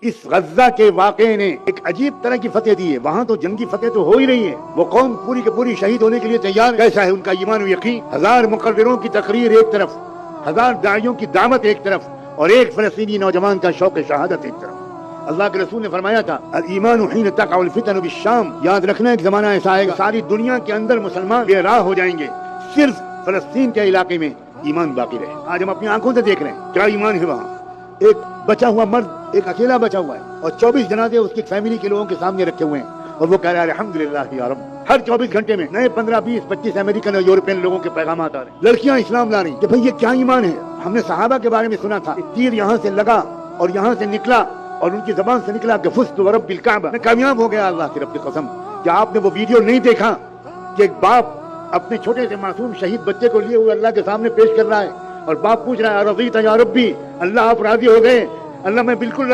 اس غزہ کے واقعے نے ایک عجیب طرح کی فتح دی ہے. وہاں تو جنگی فتح تو ہو ہی رہی ہے, وہ قوم پوری کے پوری شہید ہونے کے لیے تیار. کیسا ہے ان کا ایمان و یقین. 1000 مقرروں کی تقریر ایک طرف, 1000 داعیوں کی دعوت ایک طرف, اور ایک فلسطینی نوجوان کا شوق شہادت ایک طرف. اللہ کے رسول نے فرمایا تھا الایمان حین تقع الفتن بالشام. یاد رکھنا ایک زمانہ ایسا آئے گا ساری دنیا کے اندر مسلمان بے راہ ہو جائیں گے, صرف فلسطین کے علاقے میں ایمان باقی رہے. آج ہم اپنی آنکھوں سے دیکھ رہے ہیں کیا ایمان ہے وہاں. ایک بچا ہوا مرد, ایک اکیلا بچا ہوا ہے, اور 24 جنازے اس کی فیملی کے لوگوں کے سامنے رکھے ہوئے ہیں, اور وہ کہہ رہا ہے الحمدللہ یا رب. ہر 24 گھنٹے میں نئے 15 20 25 امریکن اور یورپین لوگوں کے پیغامات آ رہے ہیں. لڑکیاں اسلام لا رہی کہ بھئی یہ کیا ایمان ہے. ہم نے صحابہ کے بارے میں سنا تھا, تیر یہاں سے لگا اور یہاں سے نکلا اور ان کی زبان سے نکلا کہ فزت ورب الکعبہ, میں کامیاب ہو گیا اللہ کی رب کی قسم. کیا آپ نے وہ ویڈیو نہیں دیکھا کہ ایک باپ اپنے چھوٹے سے معصوم شہید بچے کو لیے ہوئے اللہ کے سامنے پیش کر رہا ہے, اور باپ پوچھ رہا ہے رضیت یا ربی, اللہ آپ راضی ہو گئے. اللہ میں بالکل